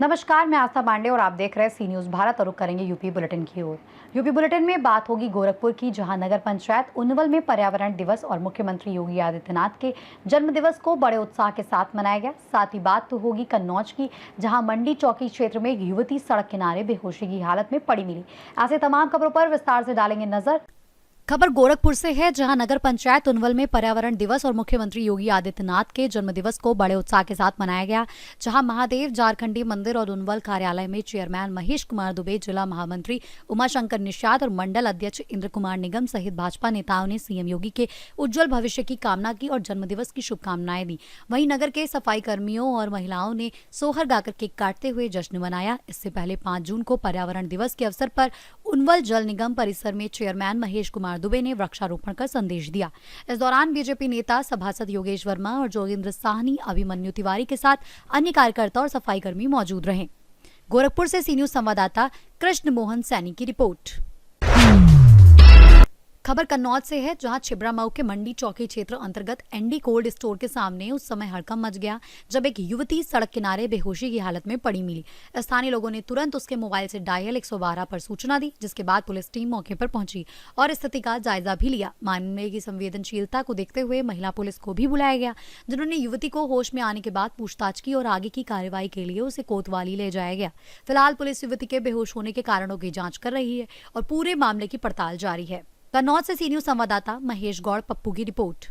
नमस्कार, मैं आस्था पांडे और आप देख रहे हैं सी न्यूज भारत और रुक करेंगे यूपी बुलेटिन की ओर। यूपी बुलेटिन में बात होगी गोरखपुर की, जहां नगर पंचायत उन्वल में पर्यावरण दिवस और मुख्यमंत्री योगी आदित्यनाथ के जन्म दिवस को बड़े उत्साह के साथ मनाया गया। साथ ही बात तो होगी कन्नौज की, जहां मंडी चौकी क्षेत्र में एक युवती सड़क किनारे बेहोशी की हालत में पड़ी मिली। ऐसे तमाम खबरों पर विस्तार से डालेंगे नजर। खबर गोरखपुर से है, जहां नगर पंचायत उन्वल में पर्यावरण दिवस और मुख्यमंत्री योगी आदित्यनाथ के जन्म दिवस को बड़े उत्साह के साथ मनाया गया। जहां महादेव झारखंडी मंदिर और उन्वल कार्यालय में चेयरमैन महेश कुमार दुबे, जिला महामंत्री उमाशंकर निषाद और मंडल अध्यक्ष इंद्र कुमार निगम सहित भाजपा नेताओं ने सीएम योगी के उज्जवल भविष्य की कामना की और जन्म दिवस की शुभकामनाएं दी। वहीं नगर के सफाई कर्मियों और महिलाओं ने सोहर गाकर केक काटते हुए जश्न मनाया। इससे पहले 5 जून को पर्यावरण दिवस के अवसर पर उन्वल जल निगम परिसर में चेयरमैन महेश कुमार दुबे ने वृक्षारोपण कर संदेश दिया। इस दौरान बीजेपी नेता सभासद योगेश वर्मा और जोगेंद्र साहनी, अभिमन्यु तिवारी के साथ अन्य कार्यकर्ता और सफाई कर्मी मौजूद रहे। गोरखपुर से सी न्यूज संवाददाता कृष्ण मोहन सैनी की रिपोर्ट। खबर कन्नौज से है, जहां छिबरा मऊ के मंडी चौकी क्षेत्र अंतर्गत एनडी कोल्ड स्टोर के सामने उस समय हड़कंप मच गया जब एक युवती सड़क किनारे बेहोशी की हालत में पड़ी मिली। स्थानीय लोगों ने तुरंत उसके मोबाइल से डायल 112 पर सूचना दी, जिसके बाद पुलिस टीम मौके पर पहुंची और स्थिति का जायजा भी लिया। मामले की संवेदनशीलता को देखते हुए महिला पुलिस को भी बुलाया गया, जिन्होंने युवती को होश में आने के बाद पूछताछ की और आगे की कार्रवाई के लिए उसे कोतवाली ले जाया गया। फिलहाल पुलिस युवती के बेहोश होने के कारणों की जांच कर रही है और पूरे मामले की पड़ताल जारी है। कन्नौज से सी न्यूज संवाददाता महेश गौड़ पप्पू की रिपोर्ट।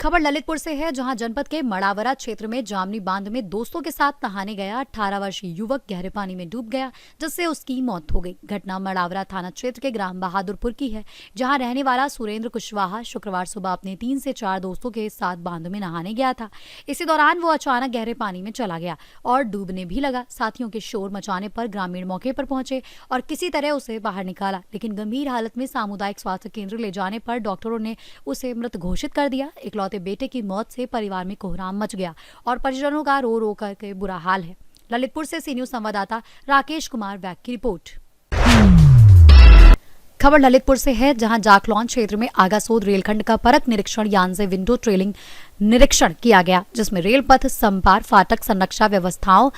खबर ललितपुर से है, जहां जनपद के मड़ावरा क्षेत्र में जामनी बांध में दोस्तों के साथ नहाने गया 18 वर्षीय युवक गहरे पानी में डूब गया, जिससे उसकी मौत हो गई। घटना मड़ावरा थाना क्षेत्र के ग्राम बहादुरपुर की है, जहां रहने वाला सुरेंद्र कुशवाहा शुक्रवार सुबह अपने 3 से 4 दोस्तों के साथ बांध में नहाने गया था। इसी दौरान वो अचानक गहरे पानी में चला गया और डूबने भी लगा। साथियों के शोर मचाने पर ग्रामीण मौके पर पहुंचे और किसी तरह उसे बाहर निकाला, लेकिन गंभीर हालत में सामुदायिक स्वास्थ्य केंद्र ले जाने पर डॉक्टरों ने उसे मृत घोषित कर दिया। इकलौते बेटे की मौत से परिवार में कोहराम मच गया और परिजनों का रो रो करके बुरा हाल है। ललितपुर से सी न्यूज संवाददाता राकेश कुमार वैक की रिपोर्ट। खबर ललितपुर से है, जहां जाखलौन क्षेत्र में आगासोद रेलखंड का परख निरीक्षण यान से विंडो ट्रेलिंग निरीक्षण किया गया, जिसमें रेल पथ, संपार, फाटक, संरक्षा व्यवस्थाओं,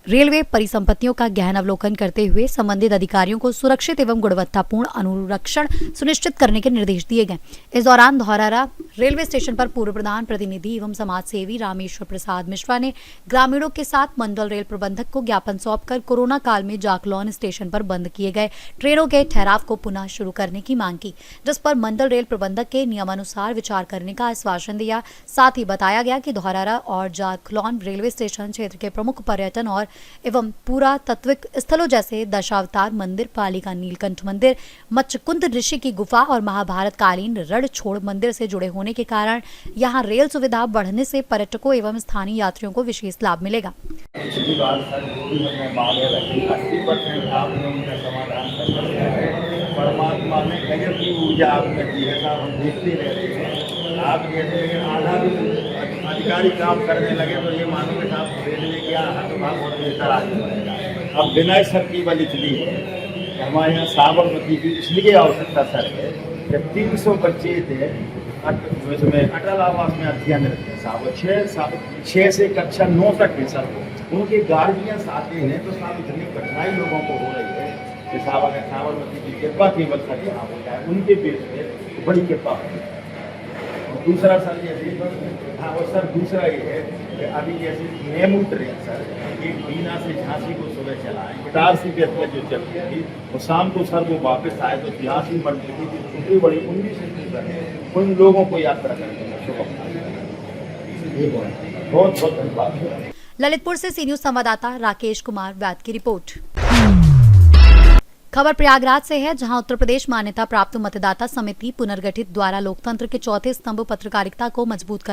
रेलवे परिसंपत्तियों का गहन अवलोकन करते हुए संबंधित अधिकारियों को सुरक्षित एवं गुणवत्तापूर्ण अनुरक्षण सुनिश्चित करने के निर्देश दिए गए। इस दौरान धौरारा रेलवे स्टेशन पर पूर्व प्रधान प्रतिनिधि एवं समाज सेवी रामेश्वर प्रसाद मिश्रा ने ग्रामीणों के साथ मंडल रेल प्रबंधक को ज्ञापन सौंपकर कोरोना काल में जाखलौन स्टेशन पर बंद किए गए ट्रेनों के ठहराव को पुनः शुरू करने की मांग की, जिस पर मंडल रेल प्रबंधक के नियमानुसार विचार करने का आश्वासन दिया। साथ ही बताया गया कि धौरारा और जाखलौन रेलवे स्टेशन क्षेत्र के प्रमुख पर्यटन और एवं पुरातत्विक स्थलों जैसे दशावतार मंदिर, पालिका नीलकंठ मंदिर, मच्छकुंद ऋषि की गुफा और महाभारत कालीन रणछोड़ मंदिर से जुड़े होने के कारण यहां रेल सुविधा बढ़ने से पर्यटकों एवं स्थानीय यात्रियों को विशेष लाभ मिलेगा। परमात्मा ने गजब की ऊर्जा आपने दी है, हम देखते रहते हैं। आप जैसे आधा भी अधिकारी काम करने लगे तो ये मानो कि साहब रेलवे क्या हटभाग और बेहतर आगे बढ़ेगा। अब विनय सर की बल इसलिए है, हमारे यहाँ साबरमती की इसलिए आवश्यकता सर है कि 300 बच्चे थे उसमें अटल आवास में अध्ययन रहते साहब 6 से कक्षा 9 तक है सर, उनके गार्जियंस आते हैं तो साहब इतनी कठिनाई लोगों को हो रही है कि साहब अगर साबरमती की कृपा केवल सर यहाँ हो जाए, उनके पेट में बड़ी कृपा होगी। और दूसरा सर जैसे हाँ और सर दूसरा ये है कि अभी जैसे मेमू ट्रेन सर एक बीना से झांसी को सुबह चलाएं, इटारसी के अंदर जो चलती थी और शाम को सर वो वापस आए तो झांसी मंडल की छोटी बड़ी 19 सर उन लोगों को यात्रा करने का बहुत बहुत धन्यवाद। ललितपुर से सी न्यूज संवाददाता राकेश कुमार वैद की रिपोर्ट। खबर प्रयागराज से है, जहां उत्तर प्रदेश मान्यता प्राप्त मतदाता समिति पुनर्गठित द्वारा लोकतंत्र के चौथे स्तंभ पत्रकारिता को मजबूत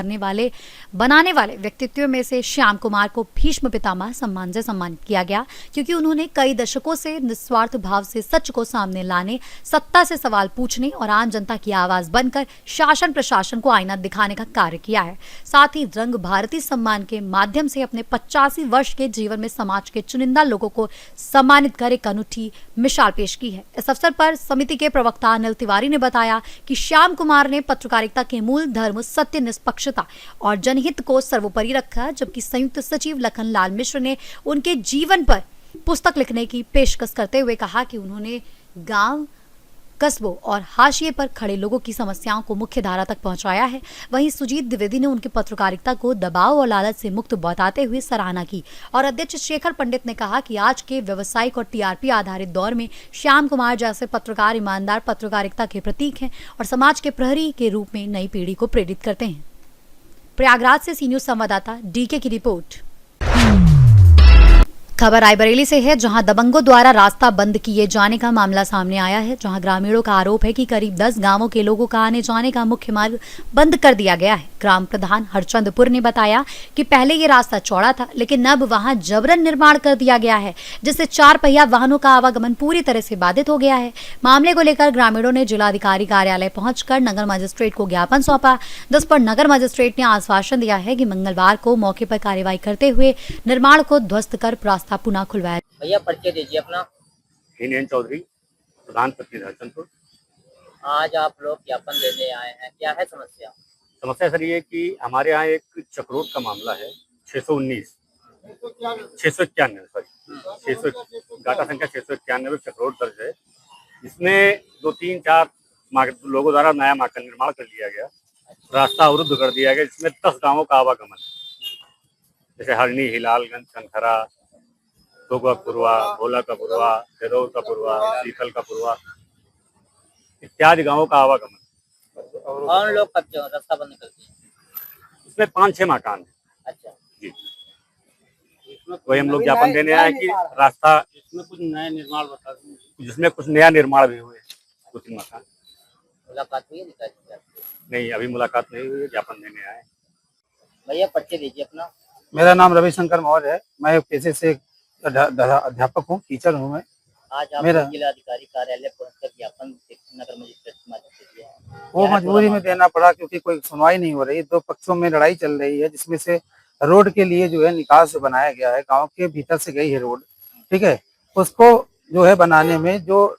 बनाने वाले व्यक्तित्व में से श्याम कुमार को भीष्म पितामह सम्मान से सम्मानित किया गया, क्योंकि उन्होंने कई दशकों से निस्वार्थ भाव से सच को सामने लाने, सत्ता से सवाल पूछने और आम जनता की आवाज बनकर शासन प्रशासन को आईना दिखाने का कार्य किया है। साथ ही रंग भारती सम्मान के माध्यम से अपने 85 वर्ष के जीवन में समाज के चुनिंदा लोगों को सम्मानित कर एक अनूठी मिसाल पेश की है। इस अवसर पर समिति के प्रवक्ता अनिल तिवारी ने बताया कि श्याम कुमार ने पत्रकारिता के मूल धर्म सत्य, निष्पक्षता और जनहित को सर्वोपरि रखा, जबकि संयुक्त सचिव लखन लाल मिश्र ने उनके जीवन पर पुस्तक लिखने की पेशकश करते हुए कहा कि उन्होंने गांव, कस्बों और हाशिए पर खड़े लोगों की समस्याओं को मुख्य धारा तक पहुंचाया है। वहीं सुजीत द्विवेदी ने उनकी पत्रकारिता को दबाव और लालच से मुक्त बताते हुए सराहना की और अध्यक्ष शेखर पंडित ने कहा कि आज के व्यावसायिक और टीआरपी आधारित दौर में श्याम कुमार जैसे पत्रकार ईमानदार पत्रकारिता के प्रतीक हैं और समाज के प्रहरी के रूप में नई पीढ़ी को प्रेरित करते हैं। प्रयागराज से सी न्यूज संवाददाता डीके की रिपोर्ट। खबर रायबरेली से है, जहां दबंगों द्वारा रास्ता बंद किए जाने का मामला सामने आया है, जहां ग्रामीणों का आरोप है कि करीब 10 गांवों के लोगों का आने जाने का मुख्य मार्ग बंद कर दिया गया है। ग्राम प्रधान हरचंदपुर ने बताया कि पहले ये रास्ता चौड़ा था, लेकिन अब वहां जबरन निर्माण कर दिया गया है, जिससे 4 पहिया वाहनों का आवागमन पूरी तरह से बाधित हो गया है। मामले को लेकर ग्रामीणों ने जिलाधिकारी कार्यालय पहुंचकर नगर मजिस्ट्रेट को ज्ञापन सौंपा, जिस पर नगर मजिस्ट्रेट ने आश्वासन दिया है कि मंगलवार को मौके पर कार्रवाई करते हुए निर्माण को ध्वस्त कर रास्ता पुनः खुलवाया। भैया परिचय दीजिए अपना। हिनेन चौधरी, प्रधान प्रतिनिधि हरचंदपुर। आज आप लोग ज्ञापन देने आए हैं, क्या है समस्या? समस्या सर ये कि हमारे यहाँ एक चक्रोट का मामला है 619 691 सॉरी 600 गाटा संख्या 691 चक्रोट दर्ज है। इसमें 2-3-4 लोगों द्वारा नया मार्ग का निर्माण कर लिया गया, रास्ता अवरुद्ध कर दिया गया, जिसमें 10 गांवों का आवागमन, जैसे हरनी, हिलालगंज, चनखरा, दोगा पुरवा, भोला का पुरवा, जदौर का पुरवा, शीतल का पुरवा इत्यादि गांवों का आवागमन। कौन लोग कब्जे रास्ता बंद कर दिए? इसमें 5-6 मकान है। अच्छा जी, वही हम लोग ज्ञापन देने आए कि रास्ता इसमें कुछ नए निर्माण बता दें, जिसमें कुछ नया निर्माण भी हुए, 2-3 मकान। मुलाकात हुई है? नहीं, अभी मुलाकात नहीं हुई है, ज्ञापन देने आए। भैया परिचय दीजिए अपना। मेरा नाम रविशंकर मौर्य है। मैं पेशे से अध्यापक हूँ, टीचर हूँ मैं। आज आप मेरा जिलाधिकारी कार्यालय पहुंचकर ज्ञापन नगर मजिस्ट्रेट से दिया है, वो मजबूरी में देना पड़ा, क्योंकि कोई सुनवाई नहीं हो रही। 2 पक्षों में लड़ाई चल रही है, जिसमें से रोड के लिए जो है निकास जो बनाया गया है, गांव के भीतर से गई है रोड, ठीक है, उसको जो है बनाने में जो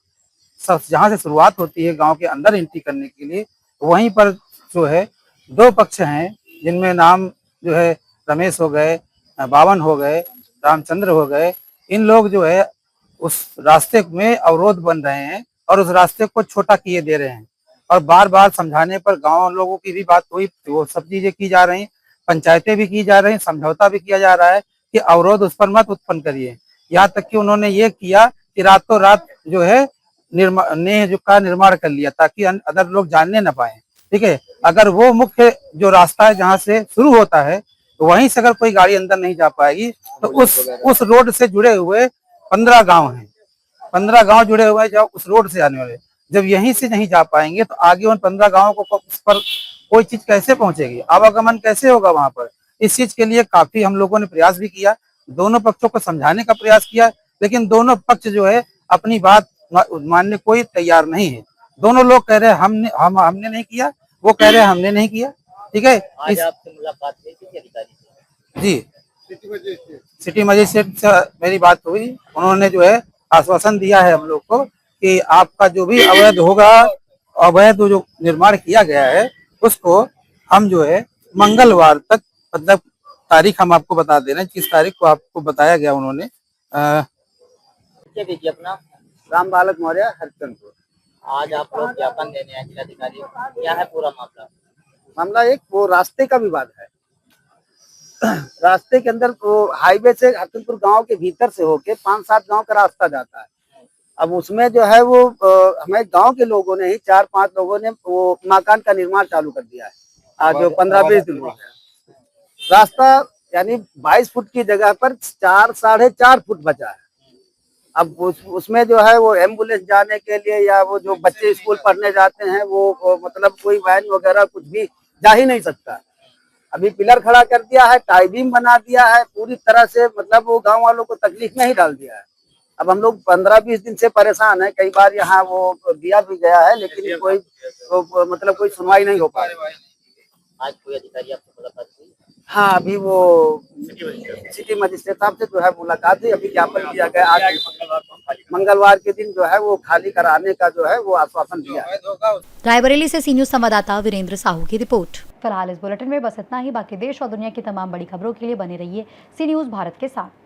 जहाँ से शुरुआत होती है गाँव के अंदर एंट्री करने के लिए, वहीं पर जो है 2 पक्ष हैं, जिनमें नाम जो है रमेश हो गए, बावन हो गए, रामचंद्र हो गए। इन लोग जो है उस रास्ते में अवरोध बन रहे हैं और उस रास्ते को छोटा किए दे रहे हैं, और बार बार समझाने पर गांव लोगों की भी बात हुई, वो सब चीजें की जा रही, पंचायतें भी की जा रही, समझौता भी किया जा रहा है कि अवरोध उस पर मत उत्पन्न करिए। यहाँ तक कि उन्होंने ये किया कि रातों रात जो है निर्माण कर लिया, ताकि अदर लोग जानने न पाए, ठीक है। अगर वो मुख्य जो रास्ता है जहाँ से शुरू होता है, तो वहीं से अगर कोई गाड़ी अंदर नहीं जा पाएगी, तो उस रोड से जुड़े हुए 15 गांव हैं, 15 गांव जुड़े हुए हैं जो उस रोड से आने वाले, जब यहीं से नहीं जा पाएंगे तो आगे उन 15 गांवों को उस पर कोई चीज कैसे पहुंचेगी, आवागमन कैसे होगा वहां पर। इस चीज के लिए काफी हम लोगों ने प्रयास भी किया, दोनों पक्षों को समझाने का प्रयास किया, लेकिन दोनों पक्ष जो है अपनी बात मानने कोई तैयार नहीं है। दोनों लोग कह रहे हैं हमने नहीं किया, वो कह रहे हैं हमने नहीं किया, ठीक है। आज आपसे मुलाकात हुई किसी अधिकारी से? जी, सिटी मजिस्ट्रेट से मेरी बात हुई, उन्होंने जो है आश्वासन दिया है हम लोग को कि आपका जो भी अवैध जो निर्माण किया गया है, उसको हम जो है मंगलवार तक, मतलब तारीख हम आपको बता दे रहे हैं, किस तारीख को आपको बताया गया उन्होंने। दीजिए अपना। राम बालक मौर्य, हरचंदपुर। आज आप लोग ज्ञापन देने आए जिलाधिकारी, क्या है पूरा मामला? मामला एक वो रास्ते का विवाद है। रास्ते के अंदर वो हाईवे से हरचंदपुर गांव के भीतर से होके 5-7 गांव का रास्ता जाता है। अब उसमें जो है वो हमें गांव के लोगों ने ही 4-5 लोगों ने वो मकान का निर्माण चालू कर दिया है। आज जो 15-20 दिन हो गए, रास्ता यानी 22 फुट की जगह पर 4-4.5 फुट बचा है। अब उसमें जो है वो एम्बुलेंस जाने के लिए या वो जो बच्चे स्कूल पढ़ने जाते हैं वो मतलब कोई वैन वगैरह कुछ भी जा ही नहीं सकता। अभी पिलर खड़ा कर दिया है, टाई बीम बना दिया है, पूरी तरह से मतलब वो गांव वालों को तकलीफ में ही डाल दिया है। अब हम लोग 15-20 दिन से परेशान है, कई बार यहाँ वो दिया भी गया है लेकिन कोई मतलब कोई सुनवाई नहीं हो पा रही। आज कोई अधिकारी आपसे मुलाकात हुई? हाँ, अभी वो सिटी मजिस्ट्रेट साहब से जो है मुलाकात हुई, अभी ज्ञापन दिया गया। आज मंगलवार के दिन जो है वो खाली कराने का जो है वो आश्वासन दिया है। रायबरेली से सी न्यूज संवाददाता वीरेंद्र साहू की रिपोर्ट। फिलहाल इस बुलेटिन में बस इतना ही। बाकी देश और दुनिया की तमाम बड़ी खबरों के लिए बने रहिए सी न्यूज भारत के साथ।